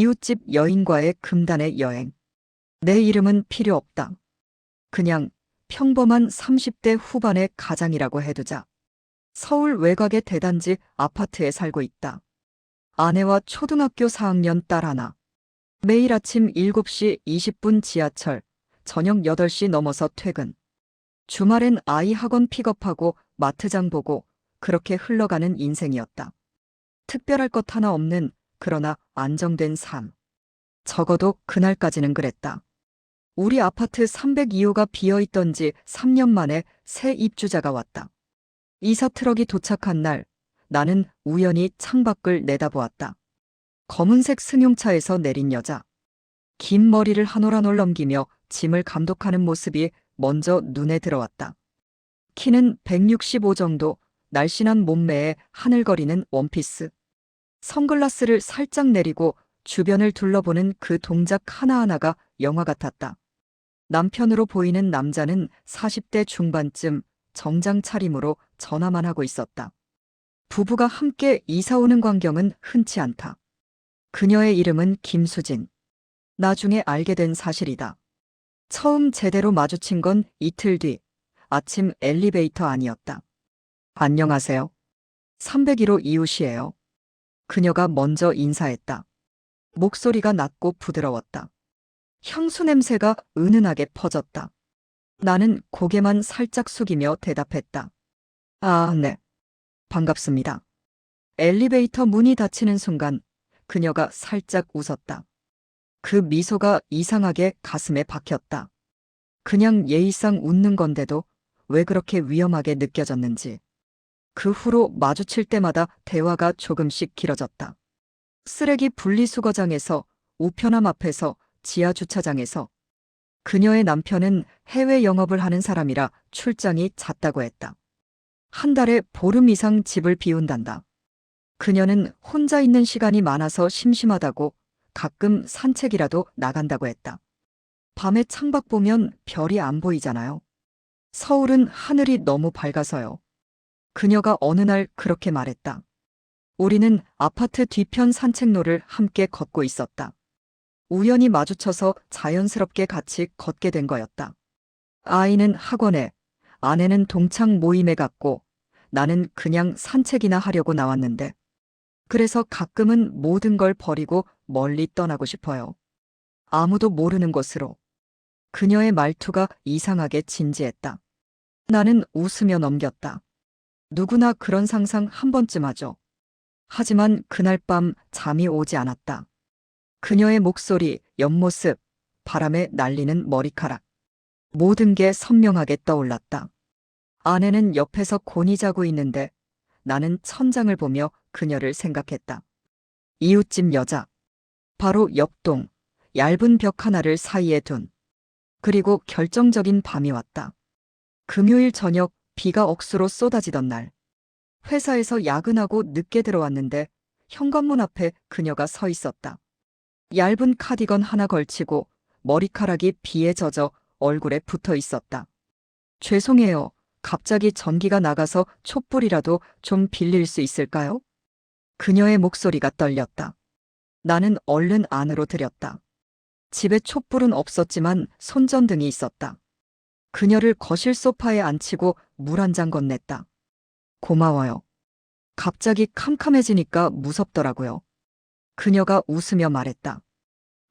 이웃집 여인과의 금단의 여행. 내 이름은 필요 없다. 그냥 평범한 30대 후반의 가장이라고 해두자. 서울 외곽의 대단지 아파트에 살고 있다. 아내와 초등학교 4학년 딸 하나. 매일 아침 7시 20분 지하철, 저녁 8시 넘어서 퇴근. 주말엔 아이 학원 픽업하고 마트장 보고 그렇게 흘러가는 인생이었다. 특별할 것 하나 없는 그러나 안정된 삶. 적어도 그날까지는 그랬다. 우리 아파트 302호가 비어있던 지 3년 만에 새 입주자가 왔다. 이사 트럭이 도착한 날, 나는 우연히 창밖을 내다보았다. 검은색 승용차에서 내린 여자. 긴 머리를 한 올 한 올 넘기며 짐을 감독하는 모습이 먼저 눈에 들어왔다. 키는 165 정도, 날씬한 몸매에 하늘거리는 원피스. 선글라스를 살짝 내리고 주변을 둘러보는 그 동작 하나하나가 영화 같았다. 남편으로 보이는 남자는 40대 중반쯤 정장 차림으로 전화만 하고 있었다. 부부가 함께 이사 오는 광경은 흔치 않다. 그녀의 이름은 김수진. 나중에 알게 된 사실이다. 처음 제대로 마주친 건 이틀 뒤, 아침 엘리베이터 안이었다. 안녕하세요. 301호 이웃이에요. 그녀가 먼저 인사했다. 목소리가 낮고 부드러웠다. 향수 냄새가 은은하게 퍼졌다. 나는 고개만 살짝 숙이며 대답했다. 아, 네. 반갑습니다. 엘리베이터 문이 닫히는 순간 그녀가 살짝 웃었다. 그 미소가 이상하게 가슴에 박혔다. 그냥 예의상 웃는 건데도 왜 그렇게 위험하게 느껴졌는지. 그 후로 마주칠 때마다 대화가 조금씩 길어졌다. 쓰레기 분리수거장에서, 우편함 앞에서, 지하주차장에서. 그녀의 남편은 해외 영업을 하는 사람이라 출장이 잦다고 했다. 한 달에 보름 이상 집을 비운단다. 그녀는 혼자 있는 시간이 많아서 심심하다고 가끔 산책이라도 나간다고 했다. 밤에 창밖 보면 별이 안 보이잖아요. 서울은 하늘이 너무 밝아서요. 그녀가 어느 날 그렇게 말했다. 우리는 아파트 뒤편 산책로를 함께 걷고 있었다. 우연히 마주쳐서 자연스럽게 같이 걷게 된 거였다. 아이는 학원에, 아내는 동창 모임에 갔고, 나는 그냥 산책이나 하려고 나왔는데, 그래서 가끔은 모든 걸 버리고 멀리 떠나고 싶어요. 아무도 모르는 곳으로. 그녀의 말투가 이상하게 진지했다. 나는 웃으며 넘겼다. 누구나 그런 상상 한 번쯤 하죠. 하지만 그날 밤 잠이 오지 않았다. 그녀의 목소리, 옆모습, 바람에 날리는 머리카락. 모든 게 선명하게 떠올랐다. 아내는 옆에서 곤히 자고 있는데 나는 천장을 보며 그녀를 생각했다. 이웃집 여자. 바로 옆동, 얇은 벽 하나를 사이에 둔. 그리고 결정적인 밤이 왔다. 금요일 저녁 비가 억수로 쏟아지던 날. 회사에서 야근하고 늦게 들어왔는데 현관문 앞에 그녀가 서 있었다. 얇은 카디건 하나 걸치고 머리카락이 비에 젖어 얼굴에 붙어 있었다. 죄송해요. 갑자기 전기가 나가서 촛불이라도 좀 빌릴 수 있을까요? 그녀의 목소리가 떨렸다. 나는 얼른 안으로 들였다. 집에 촛불은 없었지만 손전등이 있었다. 그녀를 거실 소파에 앉히고 물 한 잔 건넸다. 고마워요. 갑자기 캄캄해지니까 무섭더라고요. 그녀가 웃으며 말했다.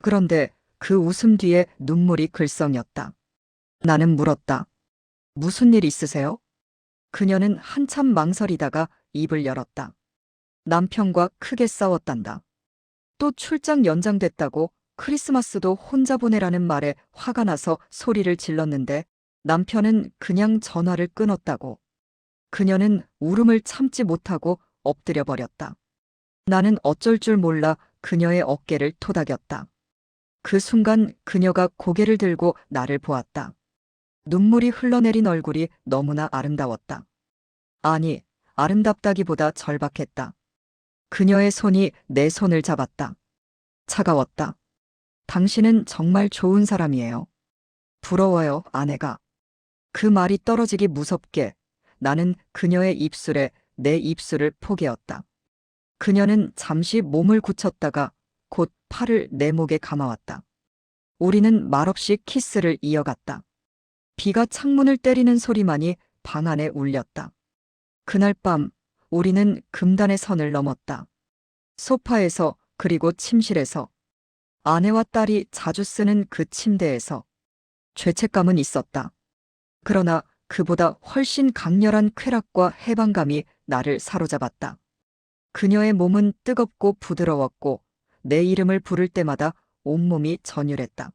그런데 그 웃음 뒤에 눈물이 글썽였다. 나는 물었다. 무슨 일 있으세요? 그녀는 한참 망설이다가 입을 열었다. 남편과 크게 싸웠단다. 또 출장 연장됐다고 크리스마스도 혼자 보내라는 말에 화가 나서 소리를 질렀는데 남편은 그냥 전화를 끊었다고. 그녀는 울음을 참지 못하고 엎드려 버렸다. 나는 어쩔 줄 몰라 그녀의 어깨를 토닥였다. 그 순간 그녀가 고개를 들고 나를 보았다. 눈물이 흘러내린 얼굴이 너무나 아름다웠다. 아니, 아름답다기보다 절박했다. 그녀의 손이 내 손을 잡았다. 차가웠다. 당신은 정말 좋은 사람이에요. 부러워요, 아내가. 그 말이 떨어지기 무섭게 나는 그녀의 입술에 내 입술을 포개었다. 그녀는 잠시 몸을 굳혔다가 곧 팔을 내 목에 감아왔다. 우리는 말없이 키스를 이어갔다. 비가 창문을 때리는 소리만이 방 안에 울렸다. 그날 밤 우리는 금단의 선을 넘었다. 소파에서, 그리고 침실에서, 아내와 딸이 자주 쓰는 그 침대에서. 죄책감은 있었다. 그러나 그보다 훨씬 강렬한 쾌락과 해방감이 나를 사로잡았다. 그녀의 몸은 뜨겁고 부드러웠고 내 이름을 부를 때마다 온몸이 전율했다.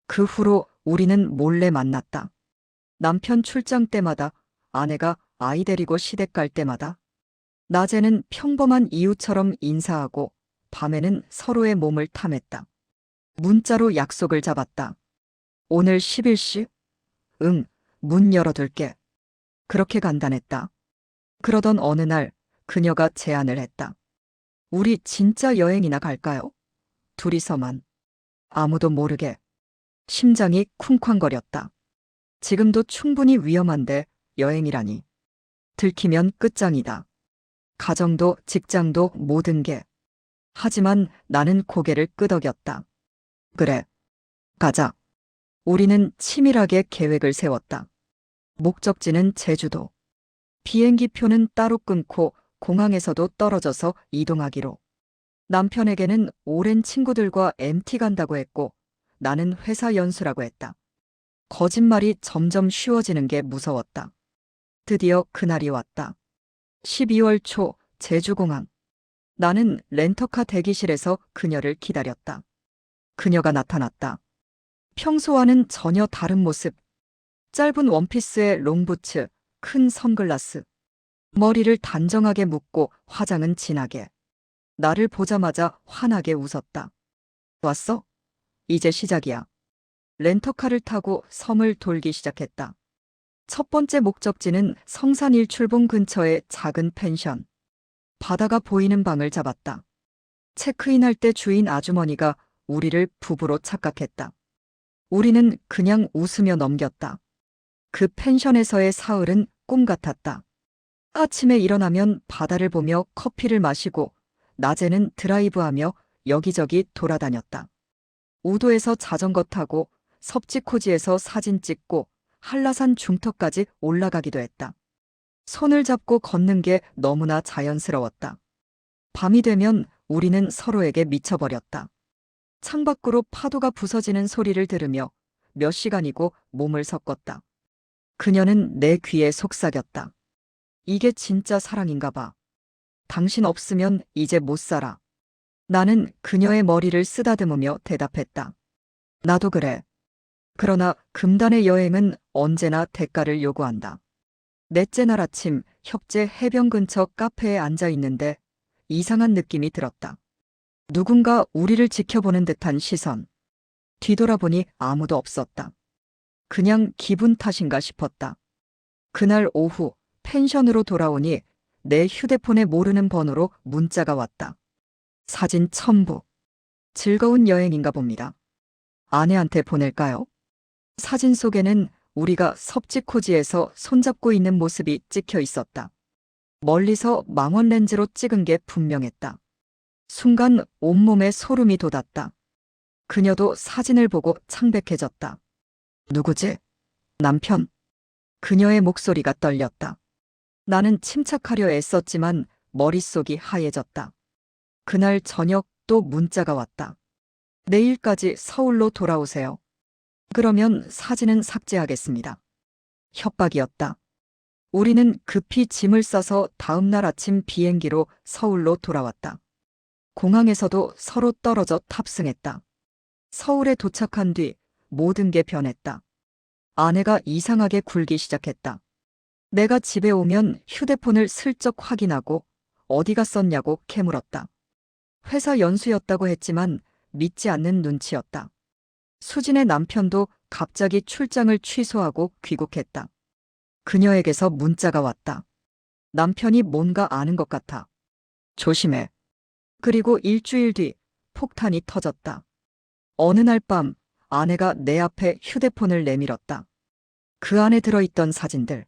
그 후로 우리는 몰래 만났다. 남편 출장 때마다, 아내가 아이 데리고 시댁 갈 때마다. 낮에는 평범한 이웃처럼 인사하고 밤에는 서로의 몸을 탐했다. 문자로 약속을 잡았다. 오늘 11시? 응, 문 열어둘게. 그렇게 간단했다. 그러던 어느 날 그녀가 제안을 했다. 우리 진짜 여행이나 갈까요? 둘이서만. 아무도 모르게. 심장이 쿵쾅거렸다. 지금도 충분히 위험한데 여행이라니. 들키면 끝장이다. 가정도 직장도 모든 게. 하지만 나는 고개를 끄덕였다. 그래, 가자. 우리는 치밀하게 계획을 세웠다. 목적지는 제주도. 비행기표는 따로 끊고 공항에서도 떨어져서 이동하기로. 남편에게는 오랜 친구들과 MT 간다고 했고 나는 회사 연수라고 했다. 거짓말이 점점 쉬워지는 게 무서웠다. 드디어 그날이 왔다. 12월 초 제주공항. 나는 렌터카 대기실에서 그녀를 기다렸다. 그녀가 나타났다. 평소와는 전혀 다른 모습. 짧은 원피스에 롱부츠, 큰 선글라스. 머리를 단정하게 묶고 화장은 진하게. 나를 보자마자 환하게 웃었다. 왔어? 이제 시작이야. 렌터카를 타고 섬을 돌기 시작했다. 첫 번째 목적지는 성산 일출봉 근처의 작은 펜션. 바다가 보이는 방을 잡았다. 체크인할 때 주인 아주머니가 우리를 부부로 착각했다. 우리는 그냥 웃으며 넘겼다. 그 펜션에서의 사흘은 꿈 같았다. 아침에 일어나면 바다를 보며 커피를 마시고 낮에는 드라이브하며 여기저기 돌아다녔다. 우도에서 자전거 타고 섭지코지에서 사진 찍고 한라산 중턱까지 올라가기도 했다. 손을 잡고 걷는 게 너무나 자연스러웠다. 밤이 되면 우리는 서로에게 미쳐버렸다. 창밖으로 파도가 부서지는 소리를 들으며 몇 시간이고 몸을 섞었다. 그녀는 내 귀에 속삭였다. 이게 진짜 사랑인가 봐. 당신 없으면 이제 못 살아. 나는 그녀의 머리를 쓰다듬으며 대답했다. 나도 그래. 그러나 금단의 여행은 언제나 대가를 요구한다. 넷째 날 아침 협재 해변 근처 카페에 앉아 있는데 이상한 느낌이 들었다. 누군가 우리를 지켜보는 듯한 시선. 뒤돌아보니 아무도 없었다. 그냥 기분 탓인가 싶었다. 그날 오후 펜션으로 돌아오니 내 휴대폰에 모르는 번호로 문자가 왔다. 사진 첨부. 즐거운 여행인가 봅니다. 아내한테 보낼까요? 사진 속에는 우리가 섭지코지에서 손잡고 있는 모습이 찍혀 있었다. 멀리서 망원 렌즈로 찍은 게 분명했다. 순간 온몸에 소름이 돋았다. 그녀도 사진을 보고 창백해졌다. 누구지? 남편. 그녀의 목소리가 떨렸다. 나는 침착하려 애썼지만 머릿속이 하얘졌다. 그날 저녁 또 문자가 왔다. 내일까지 서울로 돌아오세요. 그러면 사진은 삭제하겠습니다. 협박이었다. 우리는 급히 짐을 싸서 다음 날 아침 비행기로 서울로 돌아왔다. 공항에서도 서로 떨어져 탑승했다. 서울에 도착한 뒤 모든 게 변했다. 아내가 이상하게 굴기 시작했다. 내가 집에 오면 휴대폰을 슬쩍 확인하고 어디 갔었냐고 캐물었다. 회사 연수였다고 했지만 믿지 않는 눈치였다. 수진의 남편도 갑자기 출장을 취소하고 귀국했다. 그녀에게서 문자가 왔다. 남편이 뭔가 아는 것 같아. 조심해. 그리고 일주일 뒤 폭탄이 터졌다. 어느 날 밤 아내가 내 앞에 휴대폰을 내밀었다. 그 안에 들어있던 사진들.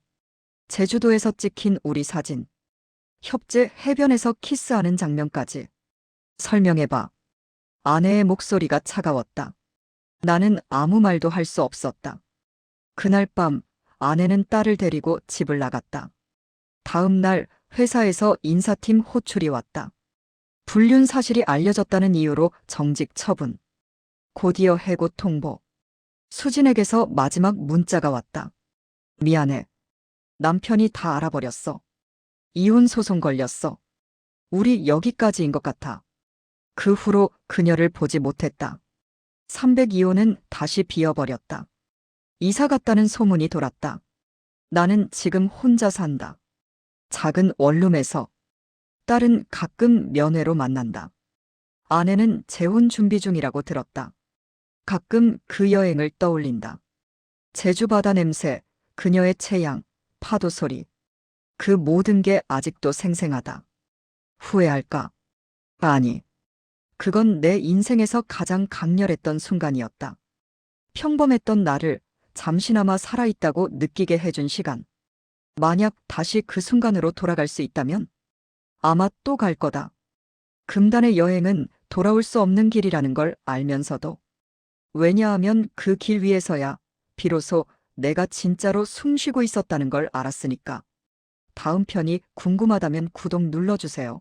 제주도에서 찍힌 우리 사진. 협재 해변에서 키스하는 장면까지. 설명해봐. 아내의 목소리가 차가웠다. 나는 아무 말도 할 수 없었다. 그날 밤 아내는 딸을 데리고 집을 나갔다. 다음 날 회사에서 인사팀 호출이 왔다. 불륜 사실이 알려졌다는 이유로 정직 처분. 곧이어 해고 통보. 수진에게서 마지막 문자가 왔다. 미안해. 남편이 다 알아버렸어. 이혼 소송 걸렸어. 우리 여기까지인 것 같아. 그 후로 그녀를 보지 못했다. 302호는 다시 비어버렸다. 이사 갔다는 소문이 돌았다. 나는 지금 혼자 산다. 작은 원룸에서. 딸은 가끔 면회로 만난다. 아내는 재혼 준비 중이라고 들었다. 가끔 그 여행을 떠올린다. 제주 바다 냄새, 그녀의 체양, 파도 소리. 그 모든 게 아직도 생생하다. 후회할까? 아니. 그건 내 인생에서 가장 강렬했던 순간이었다. 평범했던 나를 잠시나마 살아있다고 느끼게 해준 시간. 만약 다시 그 순간으로 돌아갈 수 있다면 아마 또 갈 거다. 금단의 여행은 돌아올 수 없는 길이라는 걸 알면서도. 왜냐하면 그 길 위에서야 비로소 내가 진짜로 숨 쉬고 있었다는 걸 알았으니까. 다음 편이 궁금하다면 구독 눌러주세요.